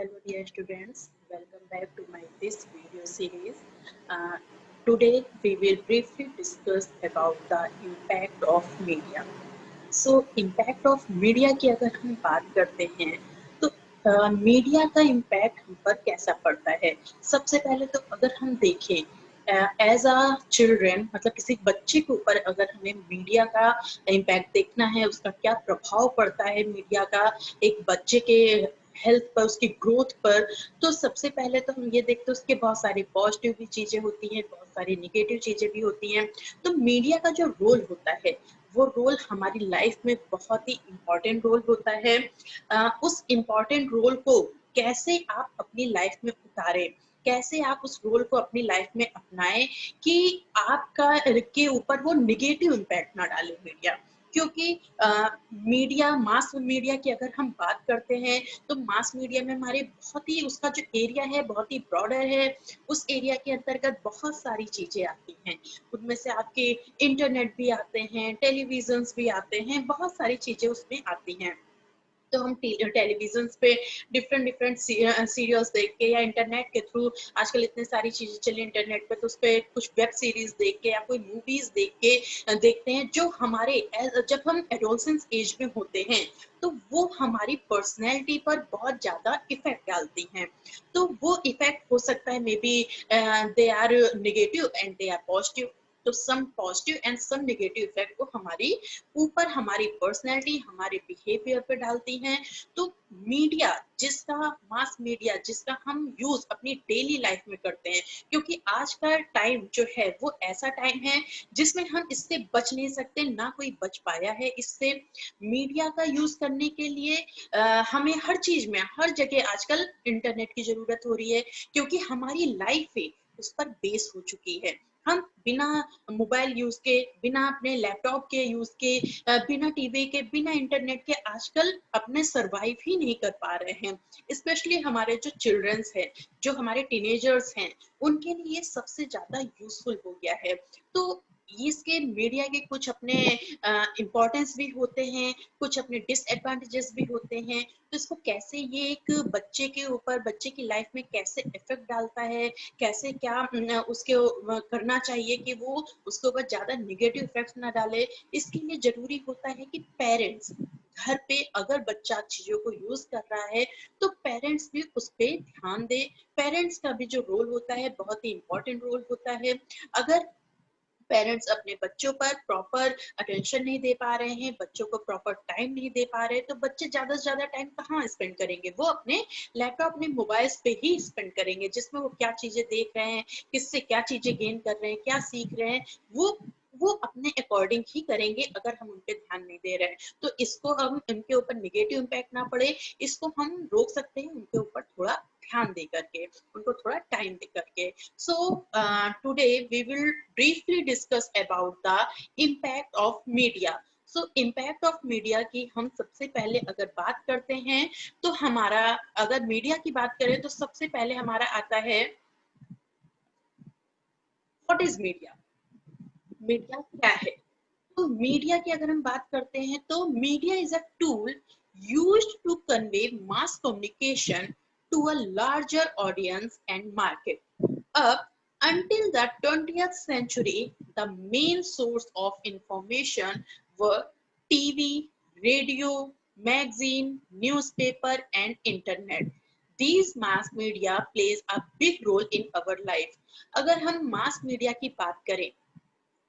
Hello dear students, welcome back to my this video series. Uh, Today we will briefly discuss about the impact of media. Impact of media की अगर हम बात करते हैं तो media का impact हम पर कैसा पड़ता है। सबसे पहले तो अगर हम देखें एज अ चिल्ड्रन, मतलब किसी बच्चे के ऊपर अगर हमें मीडिया का इम्पैक्ट देखना है, उसका क्या प्रभाव पड़ता है मीडिया का एक बच्चे के हेल्थ पर, उसकी ग्रोथ पर, तो सबसे पहले तो हम ये देखते हैं उसके बहुत सारी पॉजिटिव भी चीजें होती हैं, बहुत सारी निगेटिव चीजें भी होती हैं। तो मीडिया का जो रोल होता है वो रोल हमारी लाइफ में बहुत ही इम्पोर्टेंट रोल होता है। उस इम्पोर्टेंट रोल को कैसे आप अपनी लाइफ में उतारें, कैसे आप उस रोल को अपनी लाइफ में अपनाएं कि आपका के ऊपर वो निगेटिव इम्पैक्ट ना डाले मीडिया। क्योंकि मीडिया, मास मीडिया की अगर हम बात करते हैं तो मास मीडिया में हमारे बहुत ही उसका जो एरिया है बहुत ही ब्रॉडर है। उस एरिया के अंतर्गत बहुत सारी चीजें आती हैं, उनमें से आपके इंटरनेट भी आते हैं, टेलीविजन्स भी आते हैं, बहुत सारी चीजें उसमें आती हैं। तो हम टेलीविजन पे डिफरेंट डिफरेंट सीरियल्स देख के या इंटरनेट के थ्रू, आजकल इतने सारी चीजें चली इंटरनेट पे, तो उस पे कुछ वेब सीरीज देख के या कोई मूवीज देख के देखते हैं जो हमारे जब हम एडोलसेंस एज में होते हैं तो वो हमारी पर्सनैलिटी पर बहुत ज्यादा इफेक्ट डालती हैं। तो वो इफेक्ट हो सकता है may be they are negative and they are positive. तो some positive and some negative effect को हमारी ऊपर, हमारी पर्सनैलिटी, हमारे बिहेवियर पे डालती हैं। तो मीडिया जिसका, मास मीडिया जिसका हम यूज अपनी डेली लाइफ में करते हैं, क्योंकि आज का टाइम जो है वो ऐसा टाइम है जिसमें हम इससे बच नहीं सकते, ना कोई बच पाया है इससे। मीडिया का यूज करने के लिए हमें हर चीज में, हर जगह आजकल इंटरनेट की जरूरत हो रही है, क्योंकि हमारी लाइफ है उस पर बेस हो चुकी है। हम बिना मोबाइल यूज के, बिना अपने लैपटॉप के यूज के, बिना टीवी के, बिना इंटरनेट के आजकल अपने सरवाइव ही नहीं कर पा रहे हैं। स्पेशली हमारे जो चिल्ड्रंस हैं, जो हमारे टीनेजर्स हैं, उनके लिए सबसे ज्यादा यूजफुल हो गया है। तो इसके मीडिया के कुछ अपने इम्पोर्टेंस भी होते हैं, कुछ अपने डिसएडवांटेजेस भी होते हैं। तो इसको कैसे, ये एक बच्चे के ऊपर, बच्चे की लाइफ में कैसे इफेक्ट डालता है, कैसे क्या उसके करना चाहिए कि वो उसके ऊपर ज्यादा निगेटिव इफेक्ट ना डाले, इसके लिए जरूरी होता है कि पेरेंट्स घर पे अगर बच्चा चीजों को यूज कर रहा है तो पेरेंट्स भी उस पर ध्यान दे। पेरेंट्स का भी जो रोल होता है बहुत ही इंपॉर्टेंट रोल होता है। अगर पेरेंट्स अपने बच्चों पर प्रॉपर अटेंशन नहीं दे पा रहे हैं, बच्चों को प्रॉपर टाइम नहीं दे पा रहे, तो बच्चे ज्यादा से ज्यादा टाइम कहाँ स्पेंड करेंगे, वो अपने लैपटॉप, अपने मोबाइल्स पे ही स्पेंड करेंगे, जिसमें वो क्या चीजें देख रहे हैं, किससे क्या चीजें गेन कर रहे हैं, क्या सीख रहे हैं, वो अपने अकॉर्डिंग ही करेंगे अगर हम उन पे ध्यान नहीं दे रहे हैं। तो इसको हम, उनके ऊपर निगेटिव इम्पैक्ट ना पड़े, इसको हम रोक सकते हैं उनके ऊपर थोड़ा ध्यान दे करके, उनको थोड़ा टाइम दे करके। So today we will briefly discuss about the impact of media. So impact of media की हम सबसे पहले अगर बात करते हैं तो हमारा, अगर मीडिया की बात करें तो सबसे पहले हमारा आता है व्हाट इज मीडिया। मीडिया क्या है? तो मीडिया की अगर हम बात करते हैं तो media is a tool used to convey mass communication to a larger audience and market. Up until the 20th century, the main source of information were TV, radio, magazine, newspaper, and internet. These mass media plays a big role in our life. अगर हम mass media की बात करें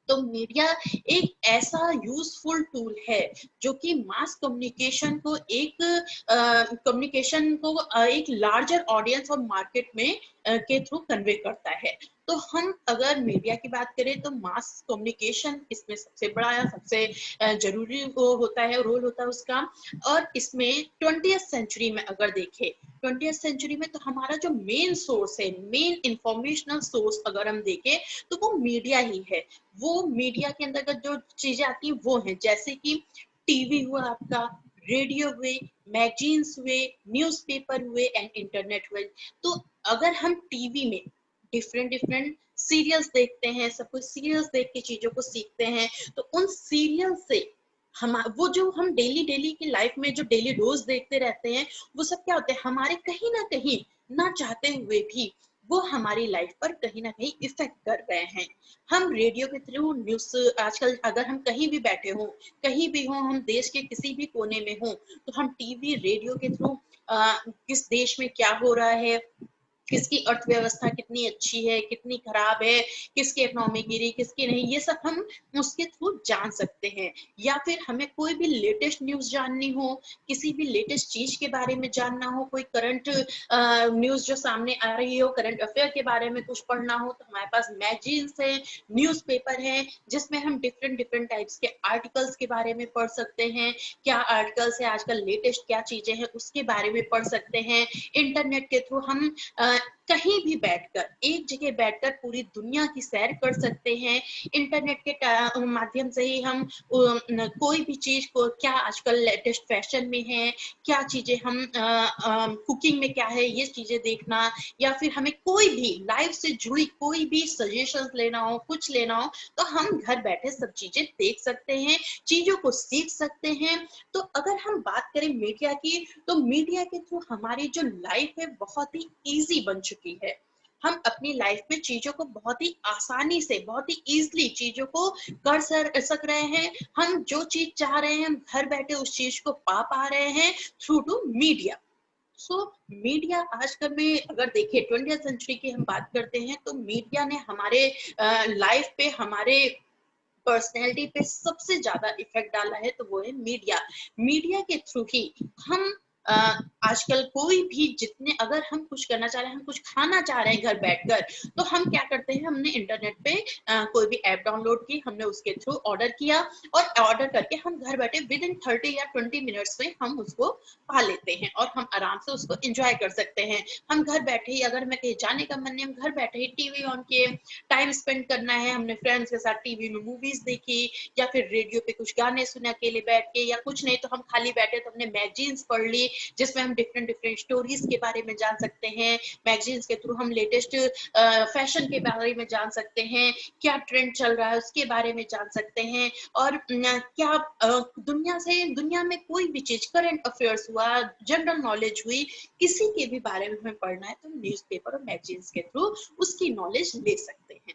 तो media एक ऐसा useful tool है जो कि मास कम्युनिकेशन को एक लार्जर ऑडियंस और मार्केट में के थ्रू कन्वे करता है। तो हम अगर मीडिया की बात करें तो मास कम्युनिकेशन इसमें सबसे बड़ा या सबसे जरूरी वो होता है, रोल होता है उसका। और इसमें 20th सेंचुरी में अगर देखें, 20th सेंचुरी में तो हमारा जो मेन सोर्स है, मेन इंफॉर्मेशनल सोर्स अगर हम देखें तो वो मीडिया ही है। वो मीडिया के अंतर्गत जो चीजें आती हैं वो हैं, जैसे कि टीवी हुआ आपका, रेडियो हुए, मैगजीन्स हुए, न्यूज़पेपर हुए एंड इंटरनेट हुए। तो अगर हम टीवी में डिफरेंट डिफरेंट सीरियल्स देखते हैं, सब कुछ सीरियल्स देख के चीजों को सीखते हैं, तो उन सीरियल से हम वो जो हम डेली डेली की लाइफ में जो डेली रोज देखते रहते हैं, वो सब क्या होते हैं, हमारे कहीं ना कहीं ना चाहते हुए भी वो हमारी लाइफ पर कहीं ना कहीं इफेक्ट कर रहे हैं। हम रेडियो के थ्रू न्यूज, आजकल अगर हम कहीं भी बैठे हों, कहीं भी हों, हम देश के किसी भी कोने में हों, तो हम टीवी रेडियो के थ्रू किस देश में क्या हो रहा है, किसकी अर्थव्यवस्था कितनी अच्छी है, कितनी खराब है, किसकी इकोनॉमी गिरी, किसकी नहीं, ये सब हम उसके थ्रू जान सकते हैं। या फिर हमें कोई भी लेटेस्ट न्यूज जाननी हो, किसी भी लेटेस्ट चीज के बारे में जानना हो, कोई करंट न्यूज जो सामने आ रही हो, करंट अफेयर के बारे में कुछ पढ़ना हो, तो हमारे पास मैगजीन्स है, न्यूज़पेपर है, जिसमें हम डिफरेंट डिफरेंट टाइप्स के आर्टिकल्स के बारे में पढ़ सकते हैं। क्या आर्टिकल्स है, आजकल लेटेस्ट क्या चीजें हैं उसके बारे में पढ़ सकते हैं। इंटरनेट के थ्रू हम कहीं भी बैठकर, एक जगह बैठकर पूरी दुनिया की सैर कर सकते हैं। इंटरनेट के माध्यम से ही हम कोई भी चीज को, क्या आजकल लेटेस्ट फैशन में है, क्या चीजें हम कुकिंग में क्या है, ये चीजें देखना, या फिर हमें कोई भी लाइफ से जुड़ी कोई भी सजेशंस लेना हो, कुछ लेना हो, तो हम घर बैठे सब चीजें देख सकते हैं, चीजों को सीख सकते हैं। तो अगर हम बात करें मीडिया की, तो मीडिया के थ्रू हमारी जो लाइफ है बहुत ही इजी बन चुकी है। हम अपनी लाइफ में चीजों को बहुत ही आसानी से, बहुत ही इजीली चीजों को कर सक रहे हैं। हम जो चीज चाह रहे हैं, हम घर बैठे उस चीज को पा रहे हैं through to media. So media आजकल में अगर देखें 20th सेंचुरी की हम बात करते हैं, तो मीडिया ने हमारे लाइफ पे, हमारे पर्सनैलिटी पे सबसे ज्यादा इफेक्ट डाला है, तो वो है मीडिया। मीडिया के थ्रू ही हम आजकल कोई भी, जितने, अगर हम कुछ करना चाह रहे हैं, हम कुछ खाना चाह रहे हैं घर बैठकर, तो हम क्या करते हैं, हमने इंटरनेट पे कोई भी ऐप डाउनलोड की, हमने उसके थ्रू ऑर्डर किया, और ऑर्डर करके हम घर बैठे विद इन 30 या 20 मिनट्स में हम उसको पा लेते हैं, और हम आराम से उसको एंजॉय कर सकते हैं। हम घर बैठे ही, अगर मैं कहीं जाने का मन नहीं, हम घर बैठे ही टीवी ऑन किए, टाइम स्पेंड करना है, हमने फ्रेंड्स के साथ टीवी में मूवीज देखी, या फिर रेडियो पे कुछ गाने सुने अकेले बैठ के, या कुछ नहीं तो हम खाली बैठे तो हमने मैगजीन्स पढ़ ली, जिसमें हम डिफरेंट डिफरेंट स्टोरीज के बारे में जान सकते हैं। मैगजीन्स के थ्रू हम लेटेस्ट फैशन के बारे में जान सकते हैं, क्या ट्रेंड चल रहा है उसके बारे में जान सकते हैं, और क्या दुनिया में कोई भी चीज, करंट अफेयर्स हुआ, जनरल नॉलेज हुई, किसी के भी बारे में हमें पढ़ना है, तो न्यूज़पेपर और मैगजीन्स के थ्रू उसकी नॉलेज ले सकते हैं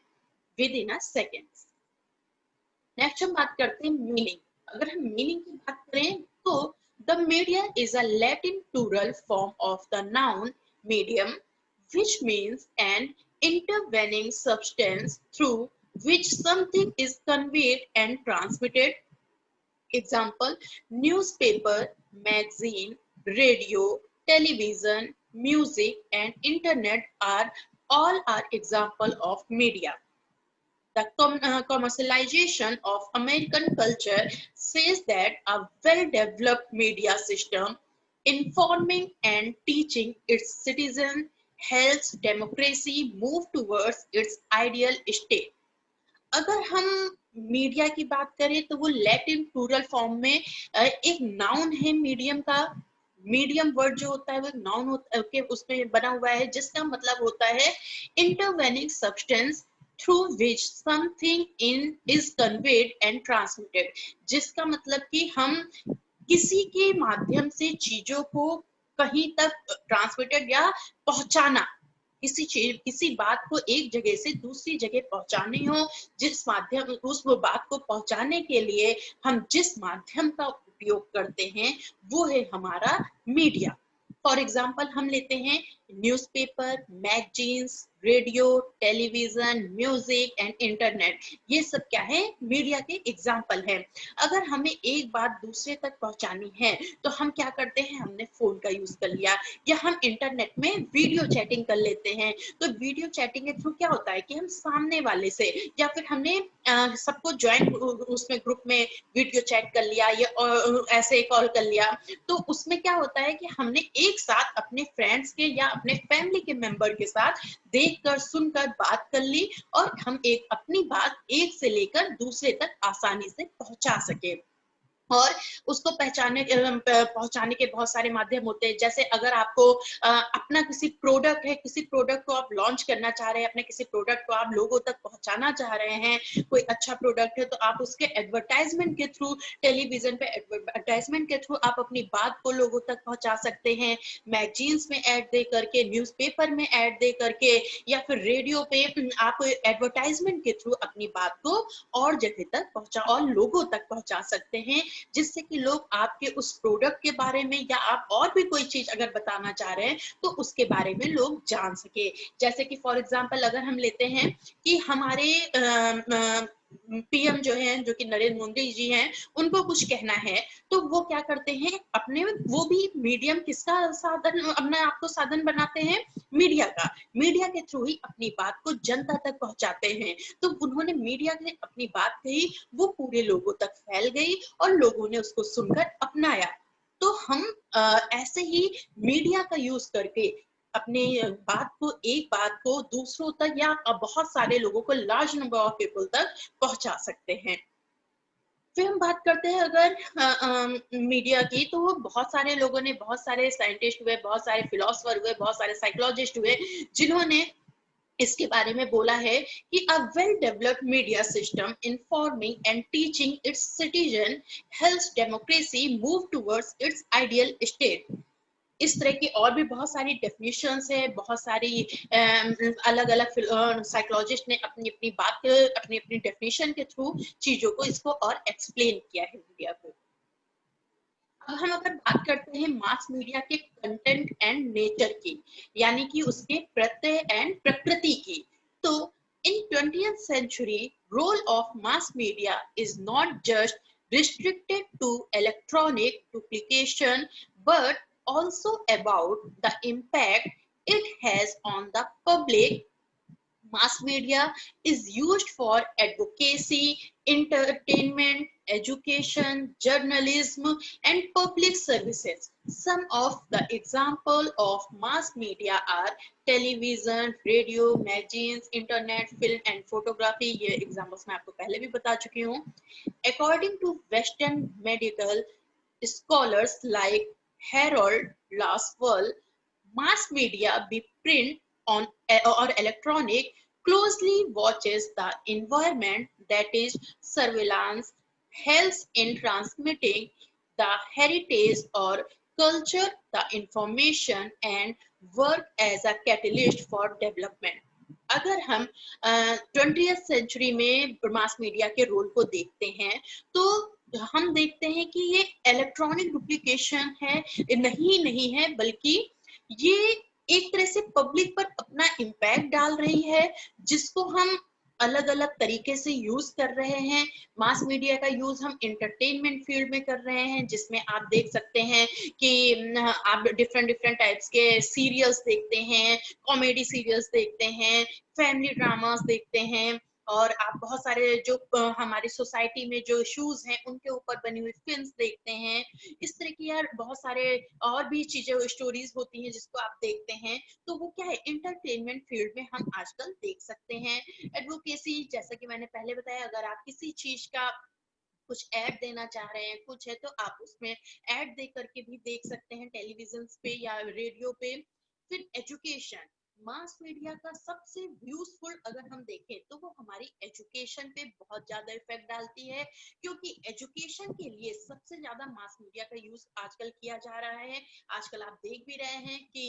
with in a seconds. Next हम बात करते हैं मीनिंग। अगर हम मीनिंग की बात करें, तो the media is a Latin plural form of the noun medium, which means an intervening substance through which something is conveyed and transmitted. Example: newspaper, magazine, radio, television, music, and internet are example of media. The commercialization of American culture says that a well-developed media system informing and teaching its citizens helps democracy move towards its ideal state. अगर हम media की बात करें, तो वो Latin plural form में एक noun है मीडियम का। मीडियम वर्ड जो होता है वो नाउन के उसमें बना हुआ है, जिसका मतलब होता है intervening substance through which something in is conveyed and transmitted. जिसका मतलब कि हम किसी के माध्यम से चीजों को कहीं तक ट्रांसमिटेड या पहुंचाना, किसी चीज, किसी बात को एक जगह से दूसरी जगह पहुंचानी हो, जिस माध्यम, उस वो बात को पहुंचाने के लिए हम जिस माध्यम का उपयोग करते हैं, वो है हमारा मीडिया। फॉर एग्जाम्पल हम लेते हैं newspaper, magazines, radio, television, music and internet. ये सब क्या है, मीडिया के एग्जाम्पल हैं। अगर हमें एक बात दूसरे तक पहुंचानी है, तो हम क्या करते हैं, हमने फोन का यूज कर लिया, या हम इंटरनेट में वीडियो चैटिंग कर लेते हैं। तो वीडियो चैटिंग के थ्रू क्या होता है कि हम सामने वाले से, या फिर हमने सबको ज्वाइन उसमें ग्रुप में वीडियो चैट कर लिया, या ऐसे कॉल कर लिया, तो उसमें क्या होता है कि हमने एक साथ अपने फ्रेंड्स के या अपने फैमिली के मेंबर के साथ देखकर, सुनकर, बात कर ली, और हम एक अपनी बात एक से लेकर दूसरे तक आसानी से पहुंचा सके। और उसको पहुंचाने के बहुत सारे माध्यम होते हैं। जैसे अगर आपको अपना किसी प्रोडक्ट है, किसी प्रोडक्ट को आप लॉन्च करना चाह रहे हैं, अपने किसी प्रोडक्ट को आप लोगों तक पहुंचाना चाह रहे हैं, कोई अच्छा प्रोडक्ट है, तो आप उसके एडवर्टाइजमेंट के थ्रू, टेलीविजन पे एडवर्टाइजमेंट के थ्रू आप अपनी बात को लोगों तक पहुंचा सकते हैं। मैगजीन्स में ऐड दे करके, न्यूज़पेपर में ऐड दे करके, या फिर रेडियो पे आप एडवर्टाइजमेंट के थ्रू अपनी बात को और जगह तक पहुंचा और लोगों तक पहुंचा सकते हैं, जिससे कि लोग आपके उस प्रोडक्ट के बारे में या आप और भी कोई चीज अगर बताना चाह रहे हैं तो उसके बारे में लोग जान सके। जैसे कि फॉर एग्जांपल अगर हम लेते हैं कि हमारे पीएम जो है, जो कि नरेंद्र मोदी जी हैं, उनको कुछ कहना है तो वो क्या करते हैं, अपने वो भी मीडियम किसका साधन, अपने आप को साधन बनाते हैं, मीडिया का। मीडिया के थ्रू ही अपनी बात को जनता तक पहुंचाते हैं। तो उन्होंने मीडिया ने अपनी बात कही, वो पूरे लोगों तक फैल गई और लोगों ने उसको सुनकर अपनाया। तो हम ऐसे ही मीडिया का यूज करके अपने एक बात को दूसरों तक या बहुत सारे लोगों को, लार्ज नंबर ऑफ पीपल तक पहुंचा सकते हैं। फिर हम बात करते हैं अगर मीडिया की, तो बहुत सारे लोगों ने, बहुत सारे साइंटिस्ट हुए, बहुत सारे फिलोसफर हुए, बहुत सारे साइकोलॉजिस्ट हुए, जिन्होंने इसके बारे में बोला है कि a well developed media system informing and teaching it's citizen helps democracy move towards it's ideal state. इस तरह की और भी बहुत सारी डेफिनेशंस है, बहुत सारी अलग अलग साइकोलॉजिस्ट ने अपनी अपनी बात, अपनी अपनी डेफिनेशन के थ्रू चीजों को, इसको और एक्सप्लेन किया है मीडिया को। अब हम अगर बात करते हैं मास मीडिया के कंटेंट एंड नेचर की, यानी कि उसके प्रत्यय एंड प्रकृति की, तो इन 20th century role of mass media is not just restricted to electronic duplication but also about the impact it has on the public. Mass media is used for advocacy, entertainment, education, journalism, and public services. Some of the examples of mass media are television, radio, magazines, internet, film and photography. ये examples मैं आपको पहले भी बता चुकी हूँ. According to Western medical scholars like Harold Laswell, mass media, be print on or electronic, closely watches the environment, that is surveillance, helps in transmitting the heritage or culture, the information and work as a catalyst for development. अगर हम 20th century में mass media के role को देखते हैं, तो हम देखते हैं कि ये इलेक्ट्रॉनिक डुप्लीकेशन है, नहीं है, बल्कि ये एक तरह से पब्लिक पर अपना इम्पैक्ट डाल रही है, जिसको हम अलग अलग तरीके से यूज कर रहे हैं। मास मीडिया का यूज हम एंटरटेनमेंट फील्ड में कर रहे हैं, जिसमें आप देख सकते हैं कि आप डिफरेंट डिफरेंट टाइप्स के सीरियल्स देखते हैं, कॉमेडी सीरियल्स देखते हैं, फैमिली ड्रामास देखते हैं, और आप बहुत सारे जो हमारी सोसाइटी में जो इश्यूज हैं उनके ऊपर बनी हुई फिल्म्स देखते हैं। इस तरह की यार बहुत सारे और भी चीजें, स्टोरीज होती हैं जिसको आप देखते हैं। तो वो क्या है, इंटरटेनमेंट फील्ड में हम आजकल देख सकते हैं। एडवोकेसी, जैसा कि मैंने पहले बताया, अगर आप किसी चीज का कुछ ऐड देना चाह रहे हैं, कुछ है, तो आप उसमें ऐड दे करके भी देख सकते हैं, टेलीविजन पे या रेडियो पे। फिर एजुकेशन, मास मीडिया का सबसे यूजफुल अगर हम देखें तो वो हमारी एजुकेशन पे बहुत ज्यादा इफेक्ट डालती है, क्योंकि एजुकेशन के लिए सबसे ज्यादा मास मीडिया का यूज आजकल किया जा रहा है। आजकल आप देख भी रहे हैं कि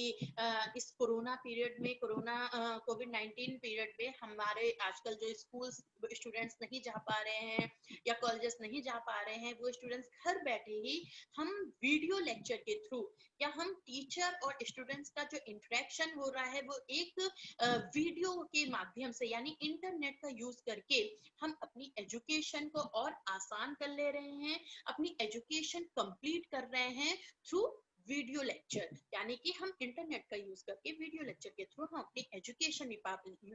इस कोरोना पीरियड में, कोविड-19 पीरियड में हमारे आजकल जो स्कूल स्टूडेंट्स नहीं जा पा रहे हैं या कॉलेजेस नहीं जा पा रहे हैं, वो स्टूडेंट्स घर बैठे ही हम वीडियो लेक्चर के थ्रू, या हम टीचर और स्टूडेंट्स का जो इंटरेक्शन हो रहा है वो एक वीडियो के माध्यम से, यानी इंटरनेट का यूज करके हम अपनी एजुकेशन को और आसान कर ले रहे हैं, अपनी एजुकेशन कंप्लीट कर रहे हैं थ्रू वीडियो लेक्चर। यानी कि हम इंटरनेट का यूज करके वीडियो लेक्चर के थ्रू हम अपनी एजुकेशन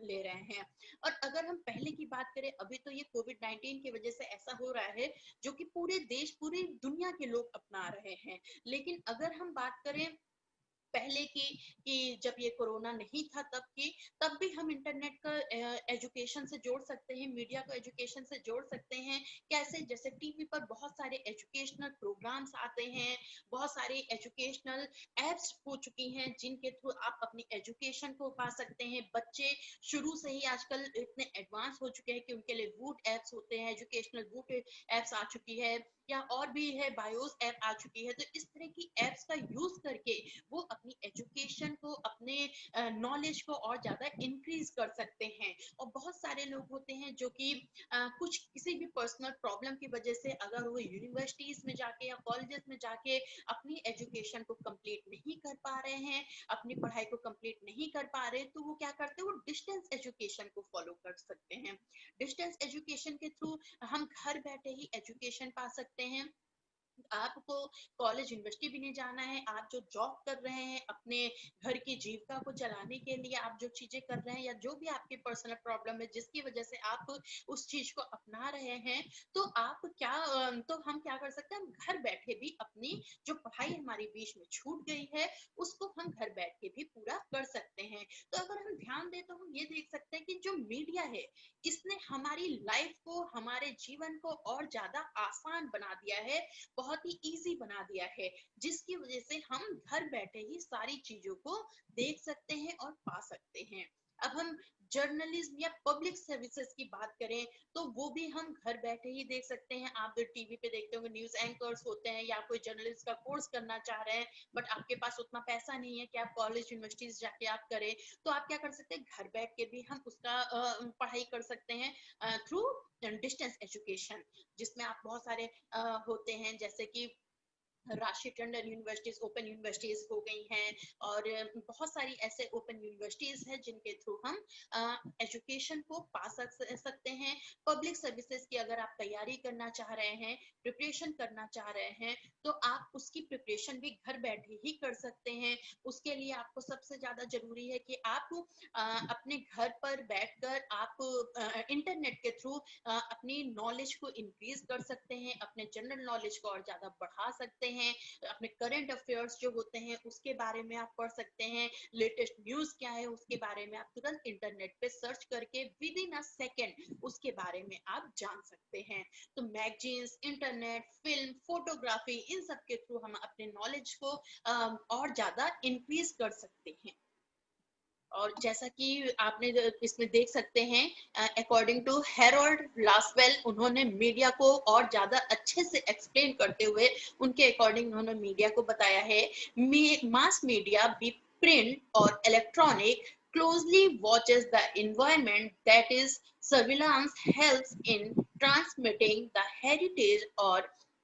ले रहे हैं। और अगर हम पहले की बात करें, अभी तो ये कोविड-19 की वजह से ऐसा हो रहा है जो कि पूरे देश, पूरी दुनिया के लोग अपना रहे हैं। लेकिन अगर हम बात करें पहले की कि जब ये कोरोना नहीं था तब भी हम इंटरनेट का एजुकेशन से जोड़ सकते हैं, मीडिया को एजुकेशन से जोड़ सकते हैं। कैसे? जैसे टीवी पर बहुत सारे एजुकेशनल प्रोग्राम्स आते हैं, बहुत सारी एजुकेशनल एप्स हो चुकी हैं जिनके थ्रू आप अपनी एजुकेशन को पा सकते हैं। बच्चे शुरू से ही आजकल इतने एडवांस हो चुके हैं कि उनके लिए वूट एप्स होते हैं, एजुकेशनल वूट एप्स आ चुकी है, या और भी है, बायोस ऐप आ चुकी है। तो इस तरह की एप्स का यूज करके वो अपनी एजुकेशन को, अपने नॉलेज को और ज्यादा इंक्रीज कर सकते हैं। और बहुत सारे लोग होते हैं जो कि कुछ किसी भी पर्सनल प्रॉब्लम की वजह से अगर वो यूनिवर्सिटीज में जाके या कॉलेजेस में जाके अपनी एजुकेशन को कंप्लीट नहीं कर पा रहे हैं, अपनी पढ़ाई को कंप्लीट नहीं कर पा रहे, तो वो क्या करते हैं, वो डिस्टेंस एजुकेशन को फॉलो कर सकते हैं। डिस्टेंस एजुकेशन के थ्रू हम घर बैठे ही एजुकेशन पा सकते हैं। आपको कॉलेज यूनिवर्सिटी भी नहीं जाना है। आप जो जॉब कर रहे हैं, अपने घर की जीविका को चलाने के लिए आप जो चीजें कर रहे हैं, या जो भी आपकी पर्सनल प्रॉब्लम है जिसकी वजह से आप उस चीज को अपना रहे हैं, तो आप क्या तो हम क्या कर सकते हैं, हम घर बैठे भी अपनी जो पढ़ाई हमारी बीच में छूट गई है उसको हम घर बैठ के भी पूरा कर सकते हैं। तो अगर हम ध्यान दें तो हम ये देख सकते हैं कि जो मीडिया है इसने हमारी लाइफ को, हमारे जीवन को और ज्यादा आसान बना दिया है, बहुत ही इजी बना दिया है, जिसकी वजह से हम घर बैठे ही सारी चीजों को देख सकते हैं और पा सकते हैं। अब हम जर्नलिज्म या पब्लिक सर्विसेज की बात करें तो वो भी हम घर बैठे ही देख सकते हैं। आप जो टीवी पे देखते होंगे, न्यूज एंकर्स होते हैं या कोई जर्नलिस्ट का कोर्स करना चाह रहे हैं, बट आपके पास उतना पैसा नहीं है कि आप कॉलेज यूनिवर्सिटीज जाके आप करें, तो आप क्या कर सकते हैं, घर बैठ के भी हम उसका पढ़ाई कर सकते हैं थ्रू डिस्टेंस एजुकेशन, जिसमें आप बहुत सारे होते हैं, जैसे कि राष्ट्रीय टंडन यूनिवर्सिटीज, ओपन यूनिवर्सिटीज हो गई हैं, और बहुत सारी ऐसे ओपन यूनिवर्सिटीज हैं जिनके थ्रू हम एजुकेशन को पा सकते हैं। पब्लिक सर्विसेज की अगर आप तैयारी करना चाह रहे हैं, प्रिपरेशन करना चाह रहे हैं, तो आप उसकी प्रिपरेशन भी घर बैठे ही कर सकते हैं। उसके लिए आपको सबसे ज्यादा जरूरी है कि आप अपने घर पर बैठकर आप इंटरनेट के थ्रू अपनी नॉलेज को इंक्रीज कर सकते हैं, अपने जनरल नॉलेज को और ज्यादा बढ़ा सकते हैं। अपने करंट अफेयर्स जो होते हैं उसके बारे में आप पढ़ सकते हैं, लेटेस्ट न्यूज क्या है उसके बारे में आप तुरंत इंटरनेट पे सर्च करके विद इन अ सेकेंड उसके बारे में आप जान सकते हैं। तो मैगजीन्स, इंटरनेट, फिल्म, फोटोग्राफी, इन सब के थ्रू हम अपने नॉलेज को और ज्यादा इंक्रीज कर सकते हैं। और जैसा कि आपने इसमें देख सकते हैं, अकॉर्डिंग टू हेरोल्ड लासवेल, उन्होंने मीडिया को और ज्यादा अच्छे से एक्सप्लेन करते हुए उनके अकॉर्डिंग उन्होंने मीडिया को बताया है, मास मीडिया बी प्रिंट और electronic closely watches the environment, that is surveillance helps in transmitting the heritage or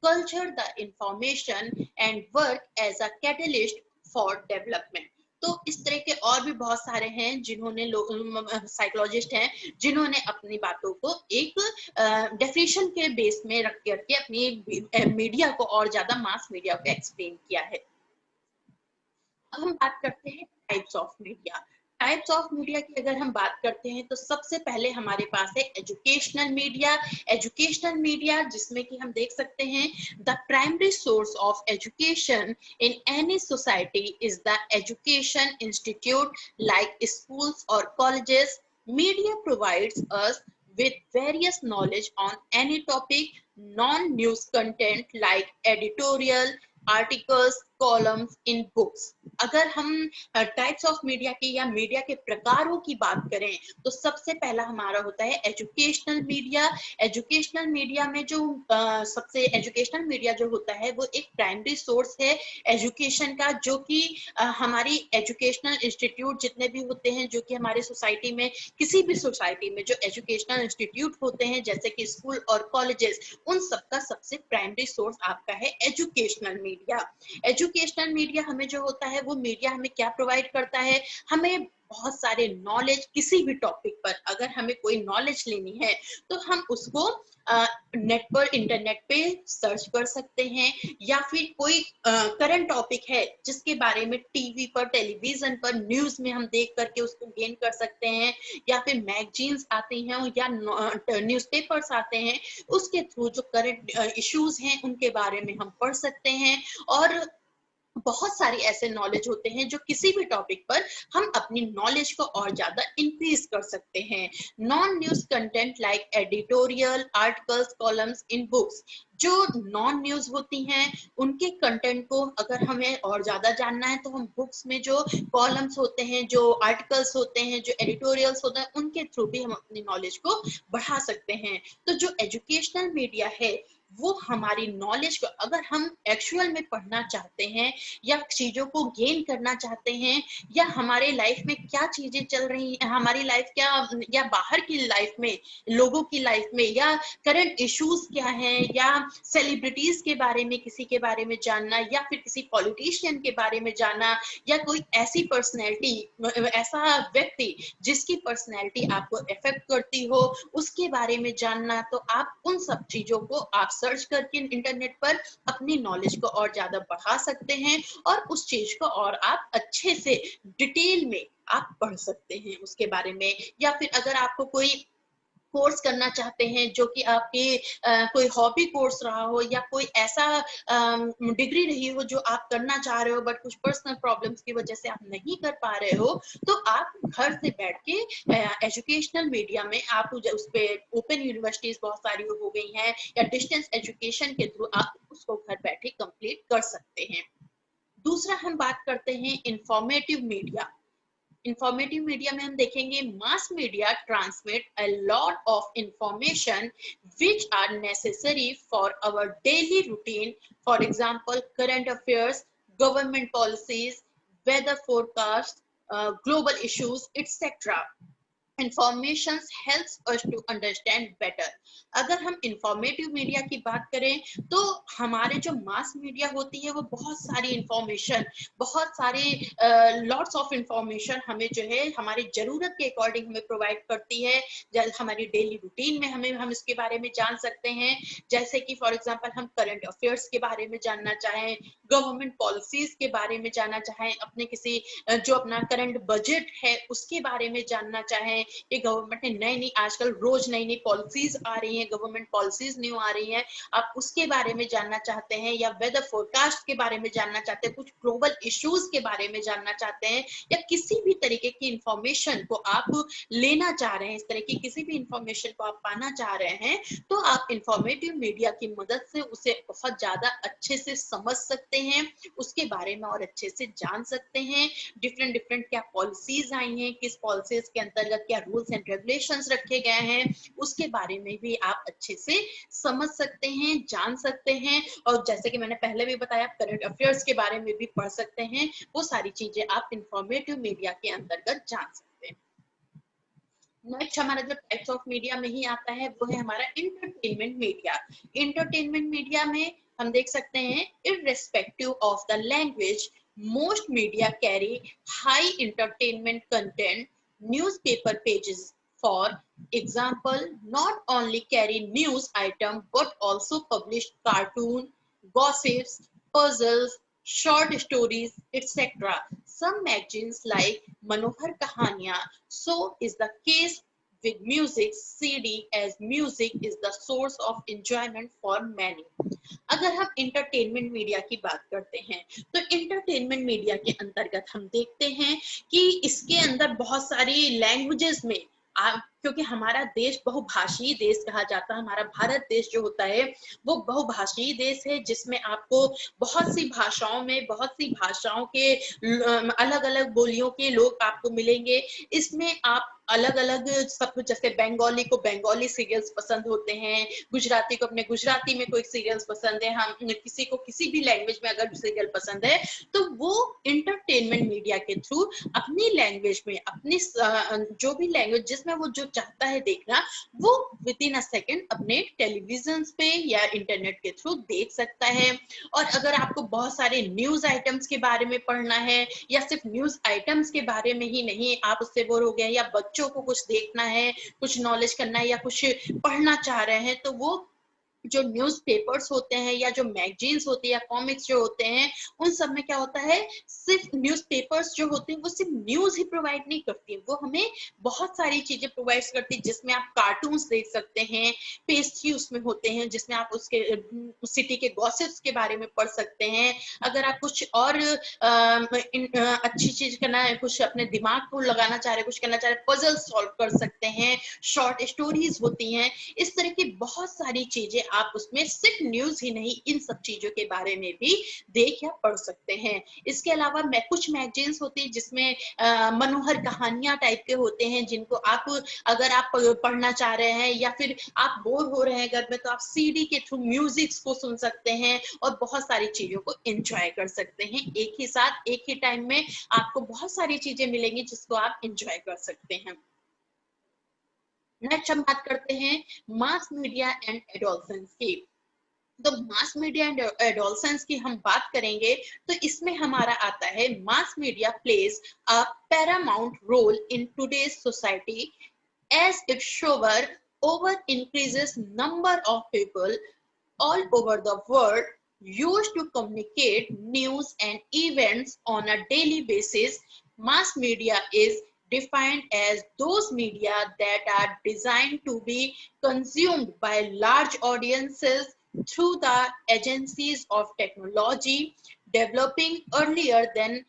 culture, the information and work as a catalyst for development। तो इस तरह के और भी बहुत सारे हैं जिन्होंने साइकोलॉजिस्ट हैं जिन्होंने अपनी बातों को एक डेफिनेशन के बेस में रख करके अपनी मीडिया को और ज्यादा मास मीडिया को एक्सप्लेन किया है। अब हम बात करते हैं types of media. Types of media की अगर हम बात करते हैं तो सबसे पहले हमारे पास है एजुकेशनल मीडिया। एजुकेशनल मीडिया जिसमें कि हम देख सकते हैं, the primary source of education in any society is the education institute like schools और colleges. Media provides us with various knowledge on any topic, non-news content like editorial, articles, columns in books। अगर हम types of media की या media के प्रकारों की बात करें तो सबसे पहला हमारा होता है एजुकेशनल मीडिया। एजुकेशनल मीडिया में जो सबसे एजुकेशनल मीडिया जो होता है वो एक प्राइमरी सोर्स है एजुकेशन का, जो कि हमारी एजुकेशनल इंस्टीट्यूट जितने भी होते हैं, जो कि हमारे सोसाइटी में, किसी भी सोसाइटी में जो एजुकेशनल इंस्टीट्यूट होते हैं जैसे कि स्कूल और कॉलेजेस, उन सबका सबसे प्राइमरी सोर्स आपका है एजुकेशनल मीडिया। एजुकेशनल मीडिया हमें जो होता है, वो मीडिया हमें क्या प्रोवाइड करता है, हमें बहुत सारे नॉलेज, किसी भी टॉपिक पर अगर हमें कोई नॉलेज लेनी है तो हम उसको नेट पर, इंटरनेट पे सर्च कर सकते हैं, या फिर कोई करंट टॉपिक है जिसके बारे में टीवी पर, टेलीविजन पर, न्यूज में हम देख करके उसको गेन कर सकते हैं, या फिर मैगजीन्स आती हैं या न्यूज़पेपर्स आते हैं, उसके थ्रू जो करंट इश्यूज हैं उनके बारे में हम पढ़ सकते हैं। और बहुत सारे ऐसे नॉलेज होते हैं जो किसी भी टॉपिक पर हम अपनी नॉलेज को और ज्यादा इंक्रीज कर सकते हैं। Non news content like editorial, articles, columns in books, जो नॉन न्यूज होती हैं उनके कंटेंट को अगर हमें और ज्यादा जानना है तो हम बुक्स में जो कॉलम्स होते हैं, जो आर्टिकल्स होते हैं, जो एडिटोरियल्स होते हैं, उनके थ्रू भी हम अपनी नॉलेज को बढ़ा सकते हैं। तो जो एजुकेशनल मीडिया है वो हमारी नॉलेज को, अगर हम एक्चुअल में पढ़ना चाहते हैं या चीजों को गेन करना चाहते हैं, या हमारे लाइफ में क्या चीजें चल रही हैं, हमारी लाइफ क्या, या बाहर की लाइफ में, लोगों की लाइफ में, या करंट इश्यूज क्या हैं, या सेलिब्रिटीज के बारे में, किसी के बारे में जानना, या फिर किसी पॉलिटिशियन के बारे में जानना, या कोई ऐसी पर्सनैलिटी, ऐसा व्यक्ति जिसकी पर्सनैलिटी आपको अफेक्ट करती हो, उसके बारे में जानना, तो आप उन सब चीजों को आप सर्च करके इंटरनेट पर अपनी नॉलेज को और ज्यादा बढ़ा सकते हैं, और उस चीज को और आप अच्छे से डिटेल में आप पढ़ सकते हैं उसके बारे में। या फिर अगर आपको कोई कोर्स करना चाहते हैं जो कि आपके कोई हॉबी कोर्स रहा हो, या कोई ऐसा डिग्री रही हो जो आप करना चाह रहे हो बट कुछ पर्सनल प्रॉब्लम्स की वजह से आप नहीं कर पा रहे हो, तो आप घर से बैठ के एजुकेशनल मीडिया में आप उस पे ओपन यूनिवर्सिटीज बहुत सारी हो गई हैं, या डिस्टेंस एजुकेशन के थ्रू आप उसको घर बैठे कंप्लीट कर सकते हैं। दूसरा हम बात करते हैं इंफॉर्मेटिव मीडिया। इंफॉर्मेटिव मीडिया में हम देखेंगे mass media transmit a lot of information which are necessary for our daily routine, for example current affairs, government policies, weather forecast, global issues etcetera. Information helps us to understand better. अगर हम informative media की बात करें तो हमारे जो mass media होती है वो बहुत सारी इंफॉर्मेशन, बहुत सारे लॉट्स ऑफ इंफॉर्मेशन हमें जो है हमारी जरूरत के अकॉर्डिंग हमें प्रोवाइड करती है। हमारी डेली रूटीन में हम इसके बारे में जान सकते हैं, जैसे कि फॉर एग्जांपल हम करंट अफेयर्स के बारे में जानना चाहें, गवर्नमेंट पॉलिसीज के बारे में जानना चाहें, अपने किसी जो अपना करंट बजट है उसके बारे में जानना चाहें, ये गवर्नमेंट ने नई नई आजकल रोज नई नई पॉलिसीज आ रही हैं, गवर्नमेंट पॉलिसीज न्यू आ रही हैं, आप उसके बारे में जानना चाहते हैं, या वेदर फोरकास्ट के बारे में जानना चाहते हैं, कुछ ग्लोबल इश्यूज के बारे में जानना चाहते हैं, या किसी भी तरीके की इंफॉर्मेशन को आप लेना चाह रहे हैं, इस तरह की किसी भी इंफॉर्मेशन को आप पाना चाह रहे हैं, तो आप इंफॉर्मेटिव मीडिया की मदद से उसे बहुत ज्यादा अच्छे से समझ सकते हैं, उसके बारे में और अच्छे से जान सकते हैं। डिफरेंट डिफरेंट क्या पॉलिसीज आई हैं, किस पॉलिसीज के अंतर्गत क्या रूल्स एंड रेगुलेशंस रखे गए हैं, उसके बारे में भी आप अच्छे से समझ सकते हैं, जान सकते हैं। और जैसे कि मैंने पहले भी बताया, करंट अफेयर्स के बारे में भी पढ़ सकते हैं। वो सारी चीजें आप इंफॉर्मेटिव मीडिया के अंतर्गत जान सकते हैं। नेक्स्ट हमारा जो टाइप्स ऑफ मीडिया में ही आता है वो है हमारा इंटरटेनमेंट मीडिया। इंटरटेनमेंट मीडिया में हम देख सकते हैं irrespective of the language, most media carry high entertainment content. Newspaper pages, for example, not only carry news item but also publish cartoon, gossips, puzzles, short stories, etc. Some magazines like Manohar Kahaniya. So is the case with music CD, as music is the source of enjoyment for many. अगर हम entertainment media की बात करते हैं तो entertainment media के अंतर्गत हम देखते हैं कि इसके अंदर बहुत सारी लैंग्वेजेस में क्योंकि हमारा देश बहुभाषीय देश कहा जाता है, हमारा भारत देश जो होता है वो बहुभाषीय देश है, जिसमें आपको बहुत सी भाषाओं में, बहुत सी भाषाओं के अलग अलग बोलियों के लोग आपको मिलेंगे। इसमें आप अलग अलग सब कुछ, जैसे बंगाली को बंगाली सीरियल्स पसंद होते हैं, गुजराती को अपने गुजराती में कोई सीरियल्स पसंद है, हम किसी को किसी भी लैंग्वेज में अगर सीरियल पसंद है तो वो इंटरटेनमेंट मीडिया के थ्रू अपनी लैंग्वेज में, अपनी जो भी लैंग्वेज जिसमें वो जो चाहता है देखना, वो विद इन अ सेकेंड अपने टेलीविजन पे या इंटरनेट के थ्रू देख सकता है। और अगर आपको बहुत सारे न्यूज आइटम्स के बारे में पढ़ना है, या सिर्फ न्यूज आइटम्स के बारे में ही नहीं, आप उससे बोर हो गए, या बच्चों को कुछ देखना है, कुछ नॉलेज करना है, या कुछ पढ़ना चाह रहे हैं, तो वो जो न्यूज़पेपर्स होते हैं या जो मैगजीन्स होती है या कॉमिक्स जो होते हैं, उन सब में क्या होता है, सिर्फ न्यूज़पेपर्स जो होते हैं वो सिर्फ न्यूज़ ही प्रोवाइड नहीं करती है, वो हमें बहुत सारी चीजें प्रोवाइड करती है, जिसमें आप कार्टून्स देख सकते हैं, पेस्ट्री उसमें होते हैं जिसमें आप उसके सिटी के गॉसिप्स के बारे में पढ़ सकते हैं। अगर आप कुछ और अच्छी चीज करना है, कुछ अपने दिमाग को लगाना चाह रहे, कुछ करना चाह रहे, पजल सॉल्व कर सकते हैं, शॉर्ट स्टोरीज होती हैं, इस तरह की बहुत सारी चीजें आप उसमें सिर्फ न्यूज ही नहीं, इन सब चीजों के बारे में भी देख या पढ़ सकते हैं। इसके अलावा कुछ मैगजीन्स होती है जिसमें मनोहर कहानियां टाइप के होते हैं, जिनको आप अगर आप पढ़ना चाह रहे हैं या फिर आप बोर हो रहे हैं घर में, तो आप सीडी के थ्रू म्यूजिक को सुन सकते हैं और बहुत सारी चीजों को एंजॉय कर सकते हैं। एक ही साथ एक ही टाइम में आपको बहुत सारी चीजें मिलेंगी जिसको आप एंजॉय कर सकते हैं। नेक्स्ट हम बात करते हैं मास मीडिया एंड एडोलसेंस की। तो मास मीडिया एंड एडोलसेंस की हम बात करेंगे तो इसमें हमारा आता है, mass media plays a paramount role in today's society as it shower over increases number of people all over the world used to communicate news and events on a daily basis. Mass media is defined as those media that are designed to be consumed by large audiences through the agencies of technology developing earlier than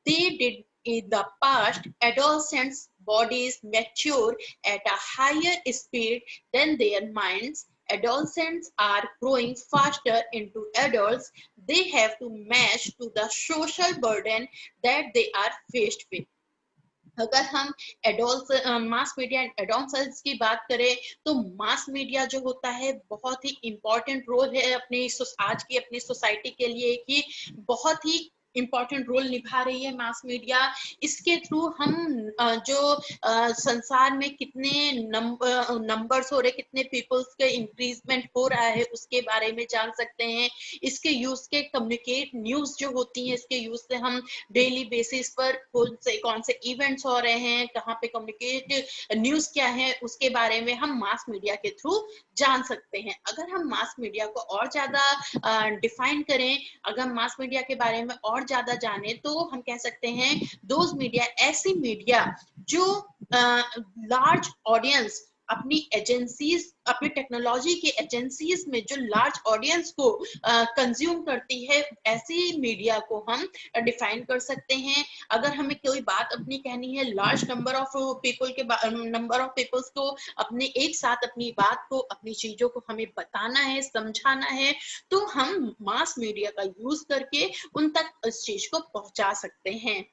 they did in the past. Adolescents' bodies mature at a higher speed than their minds. Adolescents are growing faster into adults. They have to match to the social burden that they are faced with. अगर हम एडोल्स mass media and adolescence की बात करें तो mass media जो होता है बहुत ही इंपॉर्टेंट रोल है अपनी आज की अपनी सोसाइटी के लिए, कि बहुत ही इंपॉर्टेंट रोल निभा रही है मास मीडिया। इसके थ्रू हम जो संसार में कितने नंबर्स हो रहे, कितने पीपल्स के इंक्रीजमेंट हो रहा है उसके बारे में जान सकते हैं। इसके यूज के कम्युनिकेट न्यूज जो होती है, इसके यूज से हम डेली बेसिस पर कौन से इवेंट्स हो रहे हैं, कहाँ पे कम्युनिकेट न्यूज क्या है, उसके बारे में हम मास मीडिया के थ्रू जान सकते हैं। अगर हम मास मीडिया को और ज्यादा डिफाइन करें, अगर हम मास मीडिया के बारे में और ज्यादा जाने, तो हम कह सकते हैं दोज मीडिया, ऐसी मीडिया जो लार्ज ऑडियंस अपनी एजेंसीज, अपनी टेक्नोलॉजी की एजेंसीज में जो लार्ज ऑडियंस को कंज्यूम करती है, ऐसी मीडिया को हम डिफाइन कर सकते हैं। अगर हमें कोई बात अपनी कहनी है, लार्ज नंबर ऑफ पीपल्स को अपने एक साथ अपनी बात को, अपनी चीजों को हमें बताना है, समझाना है, तो हम मास मीडिया का यूज करके उन तक इस चीज को पहुंचा सकते हैं।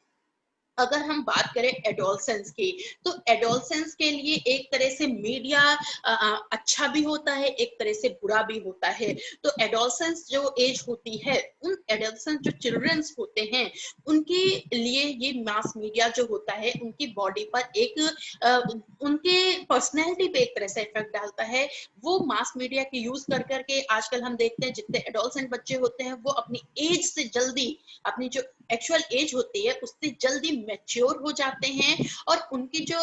अगर हम बात करें एडोलसेंस की, तो एडोलसेंस के लिए एक तरह से मीडिया अच्छा भी होता है, एक तरह से बुरा भी होता है। तो एडोलसेंस जो एज होती है, उन एडोलसेंस जो चिल्ड्रंस होते हैं, उनके लिए ये मास मीडिया जो होता है उनकी बॉडी पर एक उनके पर्सनैलिटी पे एक तरह से इफेक्ट डालता है। वो मास मीडिया के यूज कर करके आजकल हम देखते हैं जितने एडोलसेंट बच्चे होते हैं वो अपनी एज से जल्दी, अपनी जो एक्चुअल एज होती है उससे जल्दी मैच्योर हो जाते हैं, और उनकी जो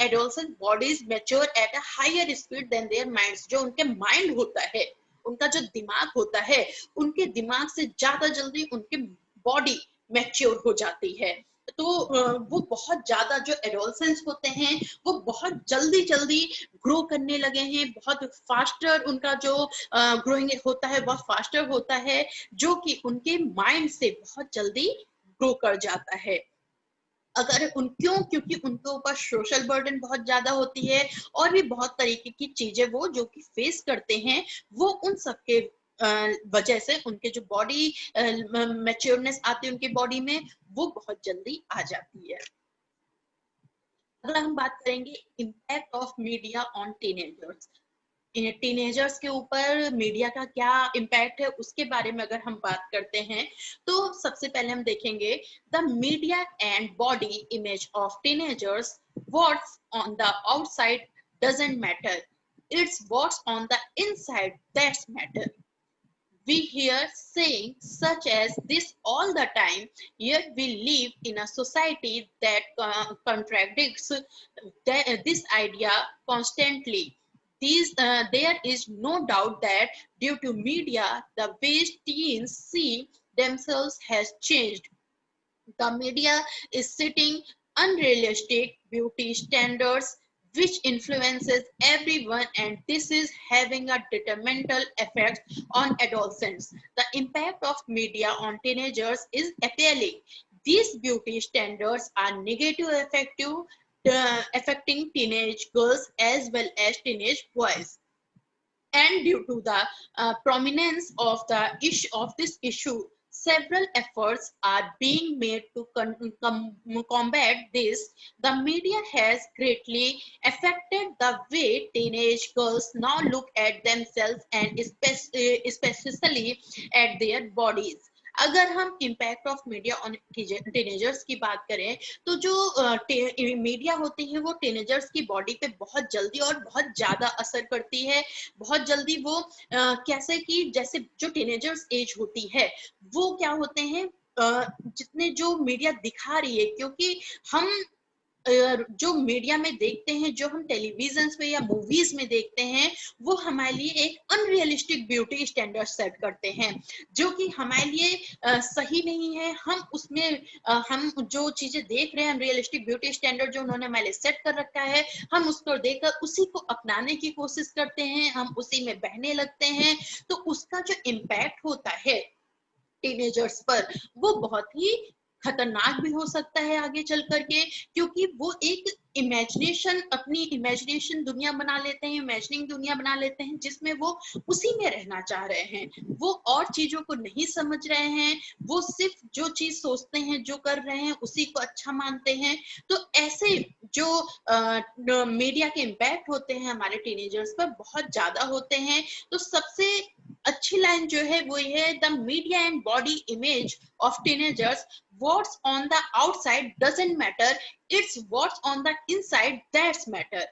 adolescent bodies mature at a higher speed than their minds. जो उनके माइंड होता है, उनका जो दिमाग होता है, उनके दिमाग से ज्यादा जल्दी उनकी बॉडी मैच्योर हो जाती है। तो वो बहुत ज्यादा, जो एडोलसेंस होते हैं वो बहुत जल्दी जल्दी ग्रो करने लगे हैं, बहुत फास्टर उनका जो ग्रोइंग होता है बहुत फास्टर होता है, जो कि उनके माइंड से बहुत जल्दी ग्रो कर जाता है। अगर क्योंकि उनके ऊपर सोशल बर्डन बहुत ज्यादा होती है, और भी बहुत तरीके की चीजें वो जो कि फेस करते हैं, वो उन सबके वजह से उनके जो बॉडी मैच्योरनेस आती है उनकी बॉडी में, वो बहुत जल्दी आ जाती है। अगर हम बात करेंगे impact of media on teenagers, teenagers के ऊपर मीडिया का क्या इम्पैक्ट है उसके बारे में अगर हम बात करते हैं, तो सबसे पहले हम देखेंगे the media and body image of teenagers. What's on the outside doesn't matter, it's what's on the inside that's matter. We hear sayings such as this all the time, yet we live in a society that contradicts this idea constantly. there is no doubt that due to media, the way teens see themselves has changed. The media is setting unrealistic beauty standards which influences everyone, and this is having a detrimental effect on adolescents. The impact of media on teenagers is appalling. These beauty standards are negative effective affecting teenage girls as well as teenage boys. And due to the prominence of the issue of this issue, several efforts are being made to combat this. The media has greatly affected the way teenage girls now look at themselves and especially at their bodies. अगर हम impact of media on teenagers की बात करें, तो जो media होती है वो टीनेजर्स की बॉडी पे बहुत जल्दी और बहुत ज्यादा असर करती है। बहुत जल्दी वो कैसे कि जैसे जो टीनेजर्स एज होती है वो क्या होते हैं, जितने जो मीडिया दिखा रही है, क्योंकि हम जो मीडिया में देखते हैं, जो हम टेलीविजन पे या मूवीज में देखते हैं, वो हमारे लिए एक अनरियलिस्टिक ब्यूटी स्टैंडर्ड सेट करते हैं जो कि हमारे लिए सही नहीं है। हम उसमें हम जो चीजें देख रहे हैं, अनरियलिस्टिक ब्यूटी स्टैंडर्ड जो उन्होंने हमारे लिए सेट कर रखा है, हम उसको देखकर उसी को अपनाने की कोशिश करते हैं, हम उसी में बहने लगते हैं। तो उसका जो इम्पैक्ट होता है टीनेजर्स पर वो बहुत ही खतरनाक भी हो सकता है आगे चल करके, क्योंकि वो एक इमेजिनेशन, अपनी इमेजिनेशन दुनिया बना लेते हैं, इमेजिनिंग दुनिया बना लेते हैं जिसमें वो उसी में रहना चाह रहे हैं। वो और चीजों को नहीं समझ रहे हैं, वो सिर्फ जो चीज सोचते हैं, जो कर रहे हैं उसी को अच्छा मानते हैं। तो ऐसे जो मीडिया के इम्पैक्ट होते हैं हमारे टीनेजर्स पर बहुत ज्यादा होते हैं। तो सबसे अच्छी लाइन जो है वो ये है, the media and body image of teenagers, what's on the outside doesn't matter, it's what's on the inside that's matter।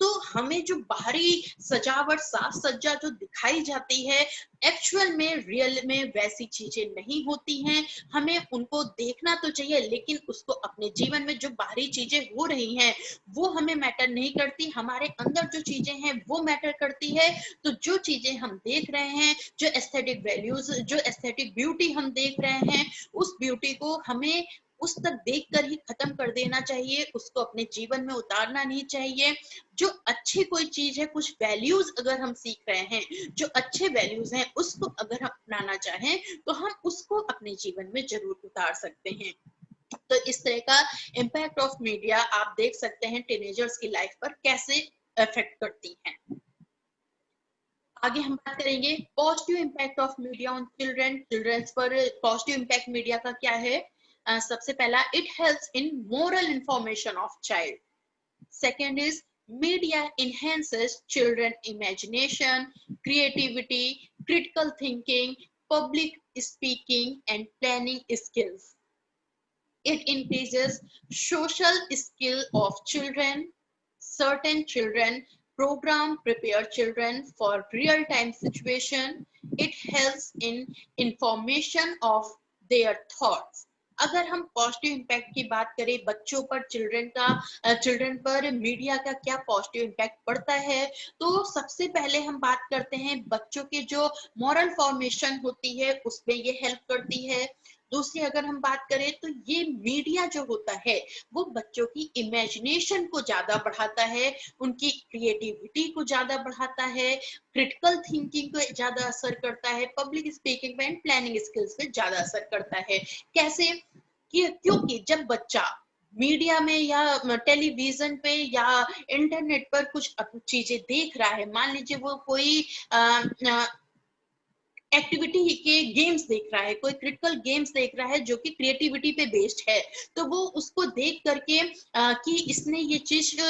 तो हमें जो बाहरी सजावट, साज सज्जा जो दिखाई जाती है, एक्चुअल में रियल में वैसी चीजें नहीं होती हैं। हमें उनको देखना तो चाहिए, लेकिन उसको अपने जीवन में जो बाहरी चीजें हो रही हैं वो हमें मैटर नहीं करती, हमारे अंदर जो चीजें हैं वो मैटर करती है। तो जो चीजें हम देख रहे हैं, जो एस्थेटिक वैल्यूज, जो एस्थेटिक ब्यूटी हम देख रहे हैं, उस ब्यूटी को हमें उस तक देखकर ही खत्म कर देना चाहिए, उसको अपने जीवन में उतारना नहीं चाहिए। जो अच्छी कोई चीज है, कुछ वैल्यूज अगर हम सीख रहे हैं, जो अच्छे वैल्यूज हैं, उसको अगर हम अपनाना चाहें तो हम उसको अपने जीवन में जरूर उतार सकते हैं। तो इस तरह का इम्पैक्ट ऑफ मीडिया आप देख सकते हैं टीनेजर्स की लाइफ पर कैसे इफेक्ट करती है। आगे हम बात करेंगे positive impact of media on children. Children's पर पॉजिटिव इम्पैक्ट मीडिया का क्या है? सबसे पहला, it helps in moral information of child. Second is media enhances children imagination, creativity, critical thinking, public speaking and planning skills. It increases social skill of children. Certain children program prepare children for real time situation. It helps in information of their thoughts. अगर हम positive impact की बात करें बच्चों पर, children पर media का क्या पॉजिटिव इम्पैक्ट पड़ता है, तो सबसे पहले हम बात करते हैं बच्चों के जो मॉरल फॉर्मेशन होती है उसमें ये हेल्प करती है। दूसरी अगर हम बात करें तो ये मीडिया जो होता है वो बच्चों की इमेजिनेशन को ज्यादा बढ़ाता है, उनकी क्रिएटिविटी को ज्यादा बढ़ाता है, क्रिटिकल थिंकिंग को ज्यादा असर करता है, public speaking and planning skills पे ज्यादा असर करता है। कैसे? क्योंकि जब बच्चा मीडिया में या टेलीविजन पे या इंटरनेट पर कुछ चीजें देख रहा है, मान लीजिए वो कोई एक्टिविटी के गेम्स देख रहा है, कोई क्रिटिकल गेम्स देख रहा है जो कि क्रिएटिविटी पे बेस्ड है, तो वो उसको देख करके कि इसने ये चीज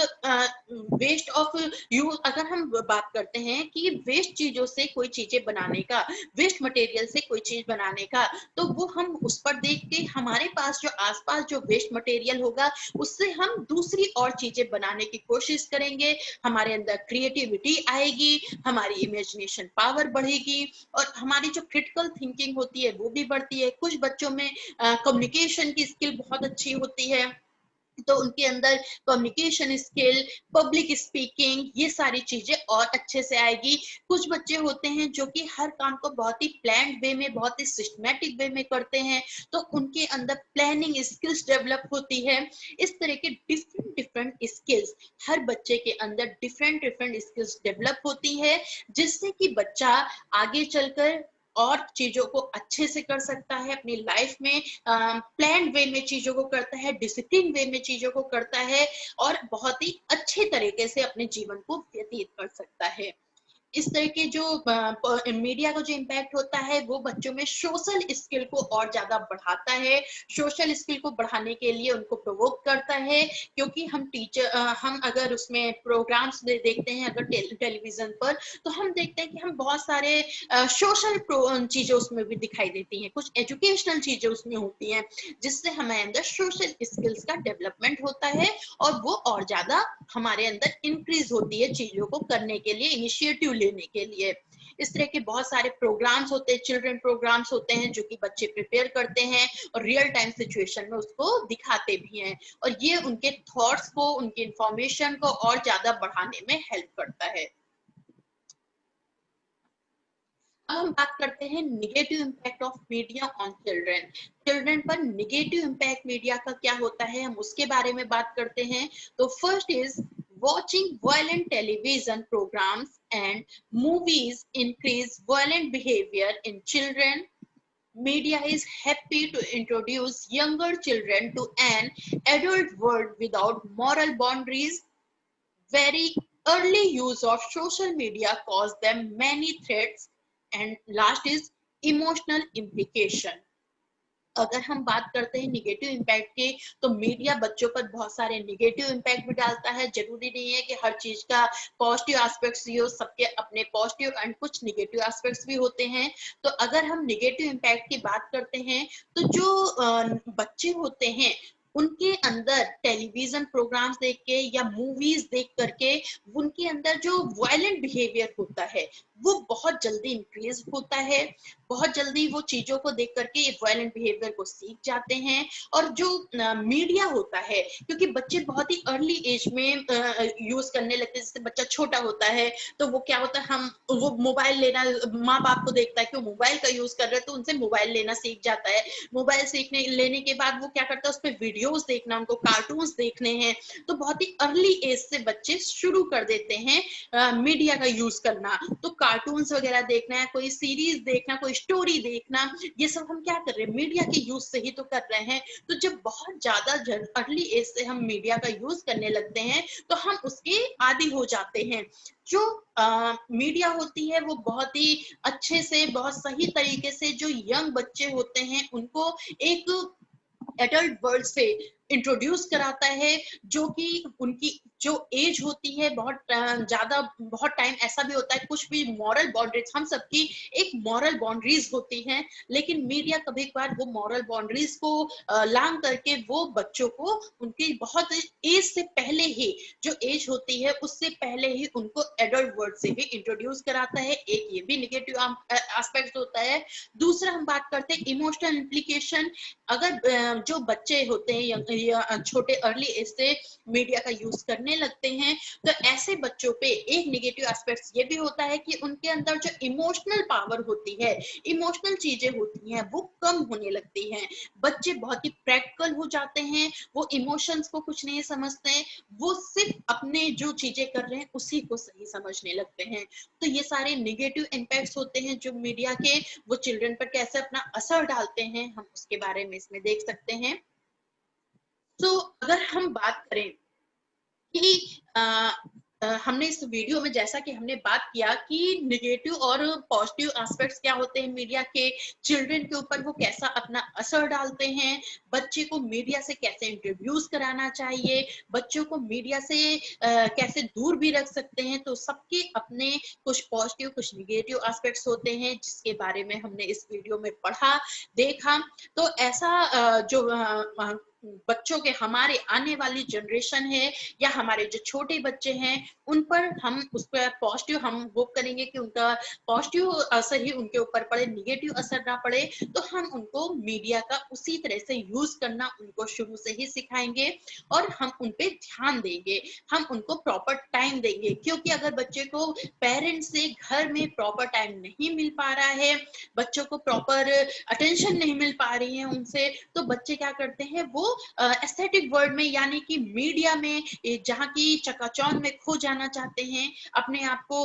वेस्ट ऑफ यू, अगर हम बात करते हैं कि वेस्ट चीजों से कोई चीजें बनाने का, वेस्ट मटेरियल से कोई चीज बनाने का, तो वो हम उस पर देख के हमारे पास जो आसपास जो वेस्ट मटेरियल होगा उससे हम दूसरी और चीजें बनाने की कोशिश करेंगे, हमारे अंदर क्रिएटिविटी आएगी, हमारी इमेजिनेशन पावर बढ़ेगी और हमारी जो क्रिटिकल थिंकिंग होती है वो भी बढ़ती है। कुछ बच्चों में कम्युनिकेशन की स्किल बहुत अच्छी होती है, तो उनके अंदर कम्युनिकेशन स्किल, पब्लिक स्पीकिंग, ये सारी चीजें और अच्छे से आएगी। कुछ बच्चे होते हैं जो कि हर काम को बहुत ही प्लान्ड वे में, बहुत ही सिस्टमैटिक वे में करते हैं, तो उनके अंदर प्लानिंग स्किल्स डेवलप होती है। इस तरह के डिफरेंट डिफरेंट स्किल्स, हर बच्चे के अंदर डिफरेंट डिफरेंट स्किल्स डेवलप होती है, जिससे कि बच्चा आगे चलकर और चीजों को अच्छे से कर सकता है, अपनी लाइफ में प्लान वे में चीजों को करता है, डिसिप्लिन वे में चीजों को करता है, और बहुत ही अच्छे तरीके से अपने जीवन को व्यतीत कर सकता है। इस तरह के जो मीडिया का जो इम्पैक्ट होता है वो बच्चों में सोशल स्किल को और ज्यादा बढ़ाता है। सोशल स्किल को बढ़ाने के लिए उनको प्रोवोक करता है, क्योंकि हम अगर उसमें प्रोग्राम्स देखते हैं अगर टेलीविजन पर, तो हम देखते हैं कि हम बहुत सारे सोशल चीजें उसमें भी दिखाई देती हैं, कुछ एजुकेशनल चीजें उसमें होती हैं, जिससे हमारे अंदर सोशल स्किल्स का डेवलपमेंट होता है, और वो और ज्यादा हमारे अंदर इंक्रीज होती है चीजों को करने के लिए, इनिशिएटिव लेने के लिए। इस तरह के बहुत सारे प्रोग्राम्स होते हैं, चिल्ड्रन प्रोग्राम्स होते हैं, जो कि बच्चे प्रिपेयर करते हैं और रियल टाइम सिचुएशन में उसको दिखाते भी हैं, और ये उनके थॉट्स को, उनकी इंफॉर्मेशन को और ज्यादा बढ़ाने में हेल्प करता है। अब हम बात करते हैं negative impact of media on children. Children पर निगेटिव इम्पैक्ट मीडिया का क्या होता है, हम उसके बारे में बात करते हैं। तो first is watching violent television programs and movies increase violent behavior in children. Media is happy to introduce younger children to an adult world without moral boundaries. Very early use of social media caused them many threats. And last is emotional implication. अगर हम बात करते हैं negative impact के, तो media बच्चों पर बहुत सारे निगेटिव इम्पैक्ट भी डालता है। जरूरी नहीं है कि हर चीज का पॉजिटिव एस्पेक्ट्स ही हो, सबके अपने पॉजिटिव एंड कुछ निगेटिव एस्पेक्ट्स भी होते हैं। तो अगर हम निगेटिव इम्पैक्ट की बात करते हैं, तो जो बच्चे होते हैं उनके अंदर टेलीविजन प्रोग्राम्स देख के या मूवीज देख करके उनके अंदर जो वायलेंट बिहेवियर होता है वो बहुत जल्दी इंक्रीज होता है। बहुत जल्दी वो चीजों को देख करके वायलेंट बिहेवियर को सीख जाते हैं। और जो मीडिया होता है, क्योंकि बच्चे बहुत ही अर्ली एज में यूज करने लगते हैं, जैसे बच्चा छोटा होता है तो वो क्या होता है, हम वो मोबाइल लेना, माँ बाप को देखता है कि वो मोबाइल का यूज कर रहे हैं तो उनसे मोबाइल लेना सीख जाता है। मोबाइल सीखने लेने के बाद वो क्या करता है, उस पर वीडियोस देखना, उनको कार्टून्स देखने हैं। तो बहुत ही अर्ली एज से बच्चे शुरू कर देते हैं मीडिया का यूज करना। तो कार्टून्स वगैरह देखना है, कोई सीरीज देखना, कोई स्टोरी देखना, ये सब हम क्या कर रहे हैं, मीडिया के यूज से ही तो कर रहे हैं। तो जब बहुत ज्यादा अर्ली एज से हम मीडिया का यूज करने लगते हैं तो हम उसके आदी हो जाते हैं। जो मीडिया होती है वो बहुत ही अच्छे से, बहुत सही तरीके से जो यंग बच्चे होते हैं उनको एक एडल्ट वर्ल्ड से इंट्रोड्यूस कराता है, जो कि उनकी जो एज होती है बहुत ज्यादा, बहुत टाइम ऐसा भी होता है कुछ भी मॉरल बाउंड्रीज, हम सबकी एक मॉरल बाउंड्रीज होती हैं, लेकिन मीडिया कभी कभार वो मॉरल बाउंड्रीज को लांग करके वो बच्चों को उनकी बहुत एज से पहले ही, जो एज होती है उससे पहले ही उनको एडल्ट वर्ल्ड से भी इंट्रोड्यूस कराता है। एक ये भी निगेटिव एस्पेक्ट होता है। दूसरा हम बात करते हैं इमोशनल इम्प्लीकेशन। अगर जो बच्चे होते हैं या छोटे अर्ली एज से मीडिया का यूज करने लगते हैं, तो ऐसे बच्चों पे एक निगेटिव एस्पेक्ट ये भी होता है कि उनके अंदर जो इमोशनल पावर होती है, इमोशनल चीजें होती हैं, वो कम होने लगती हैं। बच्चे बहुत ही प्रैक्टिकल हो जाते हैं, वो इमोशंस को कुछ नहीं समझते हैं, वो सिर्फ अपने जो चीजें कर रहे हैं उसी को सही समझने लगते हैं। तो ये सारे निगेटिव इम्पैक्ट्स होते हैं जो मीडिया के, वो चिल्ड्रन पर कैसे अपना असर डालते हैं, हम उसके बारे में इसमें देख सकते हैं। तो अगर हम बात करें कि हमने इस वीडियो में जैसा कि हमने बात किया कि निगेटिव और पॉजिटिव एस्पेक्ट्स क्या होते हैं मीडिया के, चिल्ड्रन के ऊपर वो कैसा अपना असर डालते हैं, बच्चे को मीडिया से कैसे इंट्रोड्यूस कराना चाहिए, बच्चों को मीडिया से कैसे दूर भी रख सकते हैं, तो सबके अपने कुछ पॉजिटिव कुछ निगेटिव एस्पेक्ट्स होते हैं, जिसके बारे में हमने इस वीडियो में पढ़ा, देखा। तो ऐसा जो बच्चों के, हमारे आने वाली जनरेशन है या हमारे जो छोटे बच्चे हैं, उन पर हम उस पर पॉजिटिव, हम होप करेंगे कि उनका पॉजिटिव असर ही उनके ऊपर पड़े, निगेटिव असर ना पड़े। तो हम उनको मीडिया का उसी तरह से यूज करना उनको शुरू से ही सिखाएंगे और हम उन पे ध्यान देंगे, हम उनको प्रॉपर टाइम देंगे। क्योंकि अगर बच्चे को पेरेंट्स से घर में प्रॉपर टाइम नहीं मिल पा रहा है, बच्चों को प्रॉपर अटेंशन नहीं मिल पा रही है उनसे, तो बच्चे क्या करते हैं, वो एस्थेटिक वर्ल्ड में यानी कि मीडिया में, जहाँ की चकाचौंध में खो जाना चाहते हैं, अपने आप को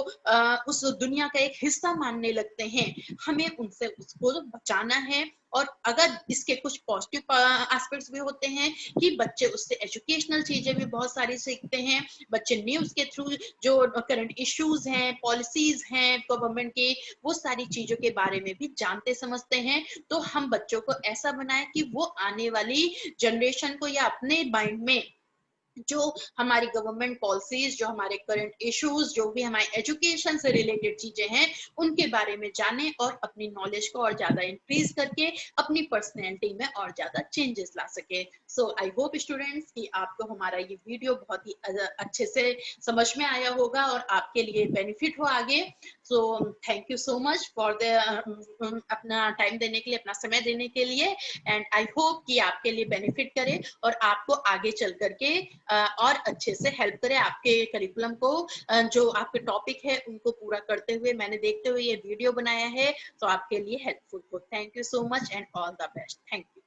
उस दुनिया का एक हिस्सा मानने लगते हैं। हमें उनसे उसको बचाना है। और अगर इसके कुछ पॉजिटिव एस्पेक्ट्स भी होते हैं कि बच्चे उससे एजुकेशनल चीजें भी बहुत सारी सीखते हैं, बच्चे न्यूज के थ्रू जो करंट इश्यूज हैं, पॉलिसीज हैं गवर्नमेंट की, वो सारी चीजों के बारे में भी जानते समझते हैं। तो हम बच्चों को ऐसा बनाएं कि वो आने वाली जनरेशन को या अपने माइंड में जो हमारी गवर्नमेंट पॉलिसीज, जो हमारे करंट इश्यूज, जो भी हमारे एजुकेशन से रिलेटेड चीजें हैं, उनके बारे में जाने और अपनी नॉलेज को और ज्यादा इंक्रीज करके अपनी पर्सनैलिटी में और ज्यादा चेंजेस ला सके। सो आई होप स्टूडेंट्स कि आपको हमारा ये वीडियो बहुत ही अच्छे से समझ में आया होगा और आपके लिए बेनिफिट हो आगे। So thank you so much for the अपना टाइम देने के लिए, अपना समय देने के लिए। एंड आई होप कि आपके लिए बेनिफिट करे और आपको आगे चल करके और अच्छे से हेल्प करे, आपके करिकुलम को, जो आपके टॉपिक है उनको पूरा करते हुए, मैंने देखते हुए ये वीडियो बनाया है, तो आपके लिए हेल्पफुल हो। Thank you so much and all the best. Thank you.